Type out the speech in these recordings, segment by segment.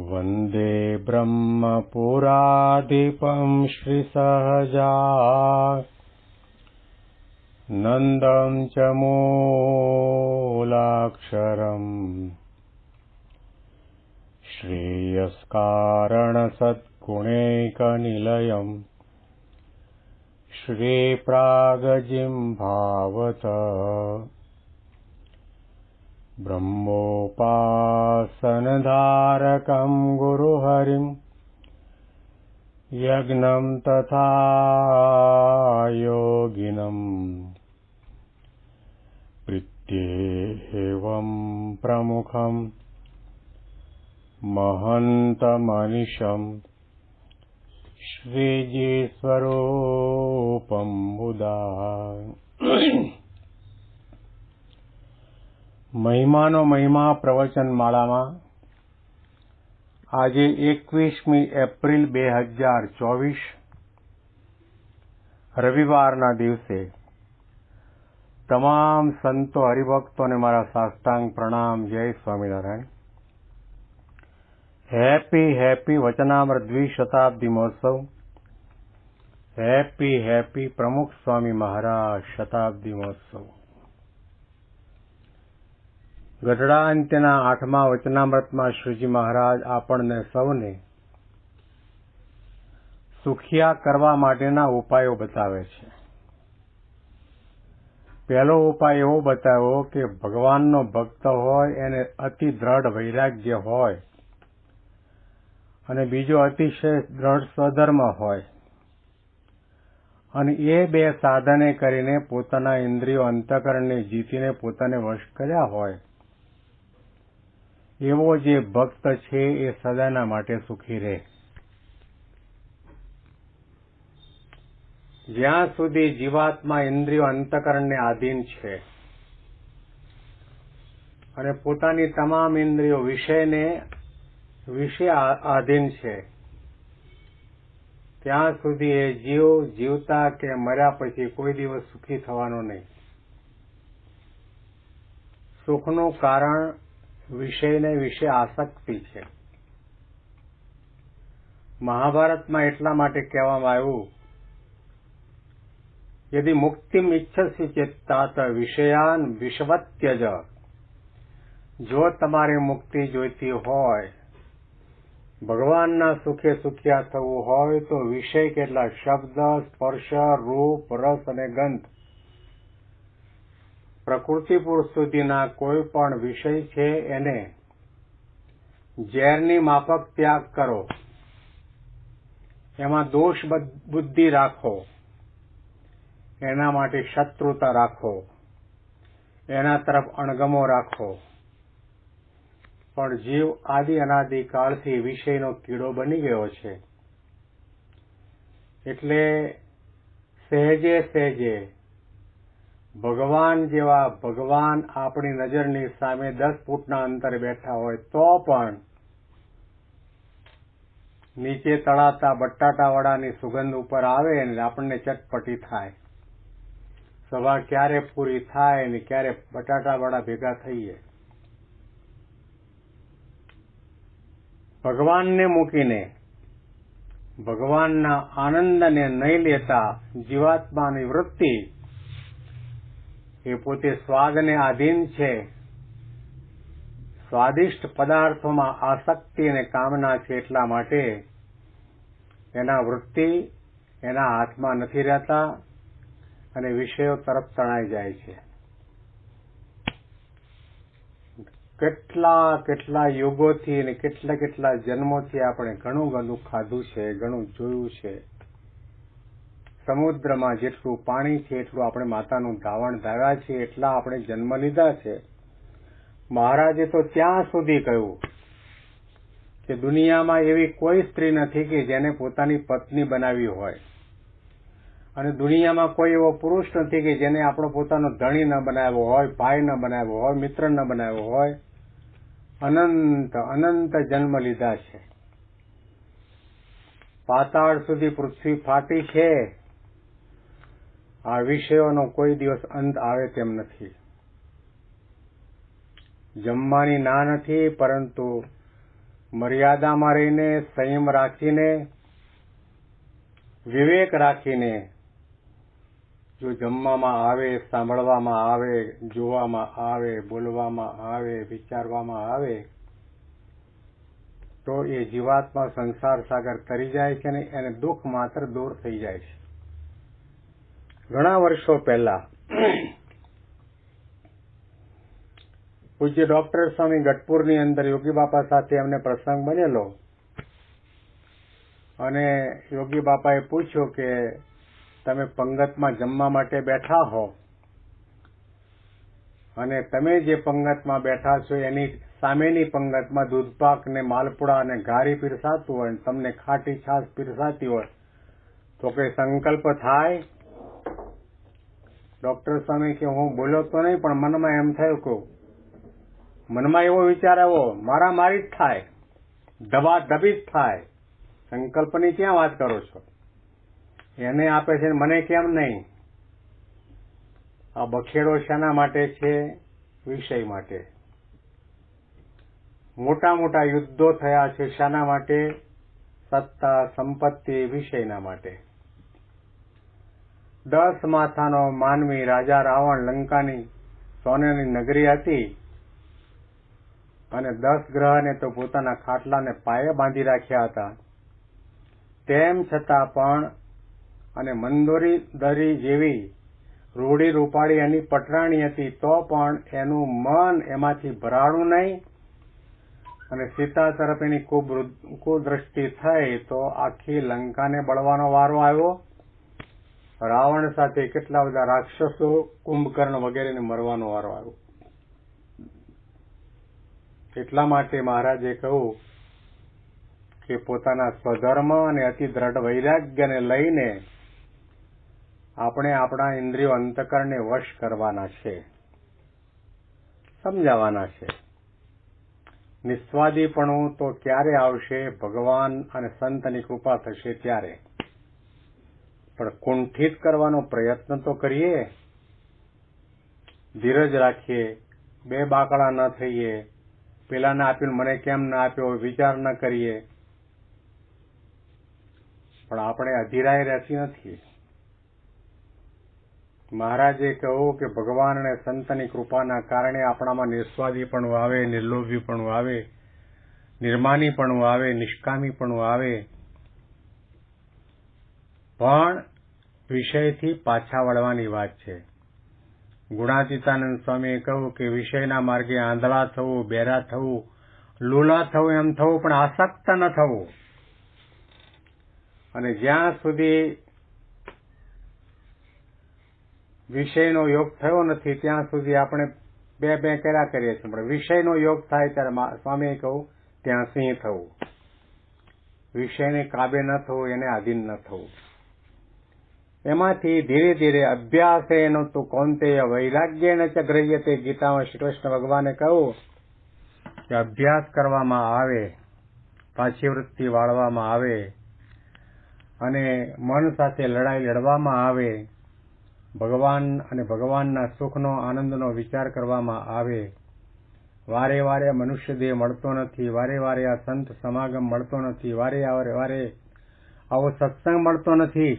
वन्दे ब्रह्मपुराधिपं श्रीसहजानन्दं च मूलाक्षरम् श्रेयस्कारणसद्गुणैकनिलयम् श्रीप्रागजिह्वावत ब्रह्मोपासनधारकं गुरुहरिं यज्ञं तथा योगिनं प्रीत्येवं प्रमुखं महन्तमनिशं श्रीजीस्वरूपं बुधा। મહિમાનો મહિમા પ્રવચન માળામાં આજે 21મી એપ્રિલ 2024 રવિવારના દિવસે તમામ સંતો હરિભક્તોને મારા સાષ્ટાંગ પ્રણામ. જય સ્વામિનારાયણ. હેપી વચનામૃત દ્વિશતાબ્દી મહોત્સવ. હેપી પ્રમુખ સ્વામી મહારાજ શતાબ્દી મહોત્સવ. ગઢડા અંત્યના 8મા વચનામૃતમાં શ્રીજી મહારાજ આપણને સૌને સુખિયા કરવા માટેના ઉપાયો બતાવે છે. પહેલો ઉપાય એવો બતાવ્યો કે ભગવાનનો ભક્ત હોય એને અતિ દ્રઢ વૈરાગ્ય હોય અને બીજો અતિશય દ્રઢ સ્વધર્મ હોય અને એ બે સાધને કરીને પોતાના ઇન્દ્રિયો અંતઃકરણને જીતીને પોતાને વશ કર્યા હોય એવો જે ભક્ત છે એ સદાના માટે સુખી રહે. જ્યાં સુધી જીવાત્મા ઇન્દ્રિયો અંતઃકરણને આધીન છે અને પોતાની તમામ ઇન્દ્રિયો વિષય આધીન છે ત્યાં સુધી એ જીવતા કે મર્યા પછી કોઈ દિવસ સુખી થવાનો નહીં. સુખનું કારણ વિષયને વિશે આસક્તિ છે. મહાભારતમાં એટલા માટે કહેવામાં આવ્યું, યદિ મુક્તિમ ઇચ્છસી ચેત્તાત વિષયાન વિષવત્યજ. જો તમારે મુક્તિ જોઈતી હોય, ભગવાનના સુખે સુખિયા થવું હોય તો વિષય કેટલા શબ્દ, સ્પર્શ, રૂપ, રસ અને ગંધ પ્રકૃતિ પુરુષ સુધીના કોઈ પણ વિષય છે એને ઝેરની માફક ત્યાગ કરો. એમાં દોષ બુદ્ધિ રાખો, એના માટે શત્રુતા રાખો, એના તરફ અણગમો રાખો. પણ જીવ આદિ અનાદિકાળથી વિષયનો કીડો બની ગયો છે એટલે સહેજે ભગવાન જેવા ભગવાન આપણી નજરની સામે 10 ફૂટના અંતરે બેઠા હોય તો પણ નીચે તળાતા બટાટાવડાની સુગંધ ઉપર આવે અને આપણને ચટપટી થાય. સભા ક્યારે પૂરી થાય ને ક્યારે બટાટાવડા ભેગા થઈએ. ભગવાનને મૂકીને ભગવાનના આનંદને નહીં લેતા જીવાત્માની વૃત્તિ એ પોતે સ્વાદને આધીન છે. સ્વાદિષ્ટ પદાર્થોમાં આસક્તિ અને કામના છે એટલા માટે એના વૃત્તિ એના હાથમાં નથી રહેતા અને વિષયો તરફ તણાઈ જાય છે. કેટલા યુગોથી અને કેટલા જન્મોથી આપણે ઘણું ખાધું છે, ઘણું જોયું છે. સમુદ્રમાં જેટલું પાણી છે એટલું આપણે માતાનું ધાવણ ધાવ્યા છે, એટલા આપણે જન્મ લીધા છે. મહારાજે તો ત્યાં સુધી કહ્યું કે દુનિયામાં એવી કોઈ સ્ત્રી નથી કે જેને પોતાની પત્ની બનાવી હોય અને દુનિયામાં કોઈ એવો પુરુષ નથી કે જેને આપણો પોતાનો ધણી ન બનાવ્યો હોય, ભાઈ ન બનાવ્યો હોય, મિત્ર ન બનાવ્યો હોય. અનંત જન્મ લીધા છે. પાતાળ સુધી પૃથ્વી ફાટી છે. આ વિષયોનો કોઈ દિવસ અંત આવે તેમ નથી. જમવાની ના નથી, પરંતુ મર્યાદામાં રહીને, સંયમ રાખીને, વિવેક રાખીને જો જમવામાં આવે, સાંભળવામાં આવે, જોવામાં આવે, બોલવામાં આવે, વિચારવામાં આવે તો એ જીવાત્મા સંસાર સાગર તરી જાય છે ને એને દુઃખ માત્ર દૂર થઈ જાય છે. ઘણા વર્ષો પહેલા પૂજ્ય ડોક્ટર સ્વામી ગઢપુરની અંદર યોગી બાપા સાથે એમને પ્રસંગ બનેલો અને યોગી બાપાએ પૂછ્યું કે તમે પંગતમાં જમવા માટે બેઠા હો અને તમે જે પંગતમાં બેઠા છો એની સામેની પંગતમાં દૂધપાક ને માલપુડા અને ઘારી પીરસાતું હોય, તમને ખાટી છાશ પીરસાતી હોય તો કઈ સંકલ્પ થાય? ડોક્ટર સ્વામી કે હું બોલ્યો તો નહીં, પણ મનમાં એમ થયું કે મનમાં એવો વિચાર આવ્યો, મારી જ થાય, ધબાધબી જ થાય, સંકલ્પની ક્યાં વાત કરો છો? એને આપે છે મને કેમ નહીં? આ બખેડો શાના માટે છે? વિષય માટે. મોટા મોટા યુદ્ધો થયા છે શાના માટે? સત્તા, સંપત્તિ, વિષયના માટે. 10 માથાનો માનવી રાજા રાવણ લંકાની સોનાની નગરી હતી અને 10 ગ્રહને તો પોતાના ખાટલાને પાયે બાંધી રાખ્યા હતા. તેમ છતાં પણ અને મંદોરી દરી જેવી રૂડી રૂપાળી એની પટરાણી હતી તો પણ એનું મન એમાંથી ભરાણું નહીં અને સીતા તરફ એની કુદ્રષ્ટિ થઈ તો આખી લંકાને બળવાનો વારો આવ્યો. રાવણ સાથે કેટલા બધા રાક્ષસો, કુંભકર્ણ વગેરેને મરવાનો વારો આવ્યો. એટલા માટે મહારાજે કહ્યું કે પોતાના સ્વધર્મ અને અતિ દ્રઢ વૈરાગ્યને લઈને આપણે આપણા ઇન્દ્રિયો અંતકરણને વશ કરવાના છે, સમજાવવાના છે. નિસ્વાદીપણું તો ક્યારે આવશે? ભગવાન અને સંતની કૃપા થશે ત્યારે. પણ કુંઠિત કરવાનો પ્રયત્ન તો કરીએ, ધીરજ રાખીએ, બે બાકડા ન થઈએ, પેલાને આપ્યું મને કેમ ના આપ્યો વિચાર ન કરીએ. પણ આપણે અધીરાઈ રહેતી નથી. મહારાજે કહ્યું કે ભગવાન અને સંતની કૃપાના કારણે આપણામાં નિસ્વાદીપણું આવે, નિર્લોભીપણું આવે, નિર્માનીપણું આવે, નિષ્કામીપણું આવે, પણ વિષયથી પાછા વળવાની વાત છે. ગુણાતીતાનંદ સ્વામીએ કહ્યું કે વિષયના માર્ગે આંધળા થવું, બેરા થવું, લૂલા થવું એમ થવું, પણ આસક્ત ન થવું. અને જ્યાં સુધી વિષયનો યોગ થયો નથી ત્યાં સુધી આપણે બે કર્યા કરીએ છીએ, પણ વિષયનો યોગ થાય ત્યારે સ્વામીએ કહ્યું ત્યાં સિંહ થવું, વિષયને કાબે ન થવું, એને આધીન ન થવું. એમાંથી ધીરે ધીરે અભ્યાસેન તો કૌંતેય વૈરાગ્યેન ચ ગૃહ્યતે. ગીતામાં શ્રી કૃષ્ણ ભગવાને કહ્યું કે અભ્યાસ કરવામાં આવે, પાછી વૃત્તિ વાળવામાં આવે અને મન સાથે લડાઈ લડવામાં આવે, ભગવાન અને ભગવાનના સુખનો આનંદનો વિચાર કરવામાં આવે. વારે વારે મનુષ્ય દેહ મળતો નથી, વારે વારે આ સંત સમાગમ મળતો નથી, વારે વારે આવો સત્સંગ મળતો નથી.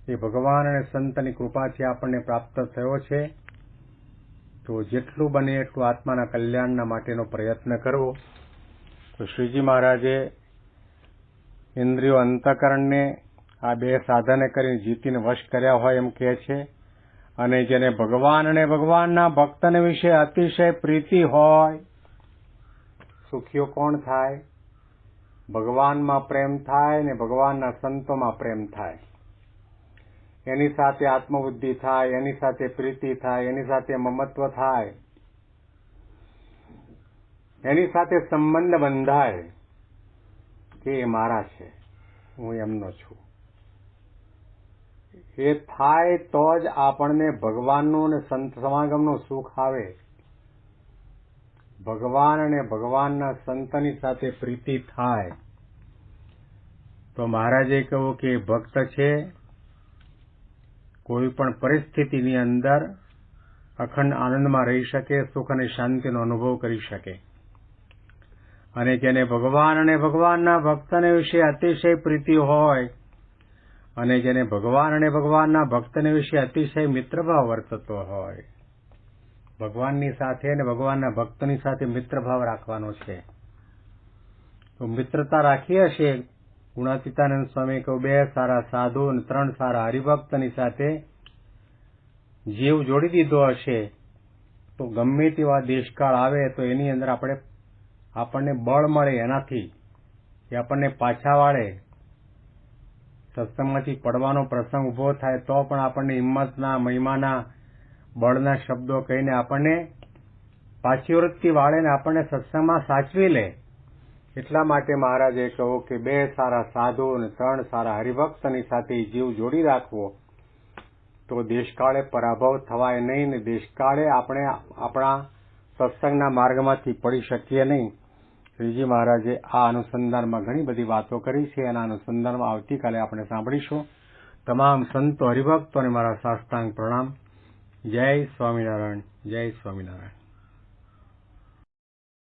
એ ભગવાન અને સંતની કૃપાથી આપણને પ્રાપ્ત થયો છે. તો જેટલું બને એટલું આત્માના કલ્યાણના માટેનો પ્રયત્ન કરવો. તો શ્રીજી મહારાજે ઇન્દ્રિયો અંતઃકરણને આ બે સાધને કરીને જીતીને વશ કર્યા હોય એમ કહે છે. અને જેને ભગવાન અને ભગવાનના ભક્તને વિશે અતિશય પ્રીતિ હોય, સુખીઓ કોણ થાય? ભગવાનમાં પ્રેમ થાય ને ભગવાનના સંતોમાં પ્રેમ થાય. એની સાથે આત્મબુદ્ધિ થાય, એની સાથે પ્રીતિ થાય, એની સાથે મમત્વ થાય, એની સાથે સંબંધ બંધાય કે એ મારા છે, હું એમનો છું. એ થાય તો જ આપણને ભગવાનનું અને સંત સમાગમનું સુખ આવે. ભગવાન અને ભગવાનના સંતની સાથે પ્રીતિ થાય તો મહારાજે કહ્યું કે ભક્ત છે કોઈ પણ પરિસ્થિતિની અંદર અખંડ આનંદમાં રહી શકે, સુખ અને શાંતિનો અનુભવ કરી શકે. અને જેને ભગવાન અને ભગવાનના ભક્તને વિશે અતિશય પ્રીતિ હોય અને જેને ભગવાન અને ભગવાનના ભક્તને વિશે અતિશય મિત્રભાવ વર્તતો હોય, ભગવાનની સાથે અને ભગવાનના ભક્તની સાથે મિત્રભાવ રાખવાનો છે. તો મિત્રતા રાખી હશે. ગુણાતીતાનંદ સ્વામી કહ્યું 2 સારા સાધુ અને 3 સારા હરિભક્તની સાથે જીવ જોડી દીધો હશે તો ગમે તેવા દેશકાળ આવે તો એની અંદર આપણને બળ મળે, એનાથી એ આપણને પાછા વાળે. સત્સંગમાંથી પડવાનો પ્રસંગ ઉભો થાય તો પણ આપણને હિંમતના, મહિમાના, બળના શબ્દો કહીને આપણને પાછી વૃત્તિ વાળે ને આપણને સત્સંગમાં સાચવી લે. એટલા માટે મહારાજે કહ્યું કે 2 સારા સાધુ અને 3 સારા હરિભક્તની સાથે જીવ જોડી રાખવો તો દેશકાળે પરાભવ થવાય નહીં ને દેશકાળે આપણે આપણા સત્સંગના માર્ગમાંથી પડી શકીએ નહીં. શ્રીજી મહારાજે આ અનુસંધાનમાં ઘણી બધી વાતો કરી છે. એના અનુસંધાનમાં આવતીકાલે આપણે સાંભળીશું. તમામ સંતો હરિભક્તોને મારા સાષ્ટાંગ પ્રણામ. જય સ્વામિનારાયણ, જય સ્વામિનારાયણ.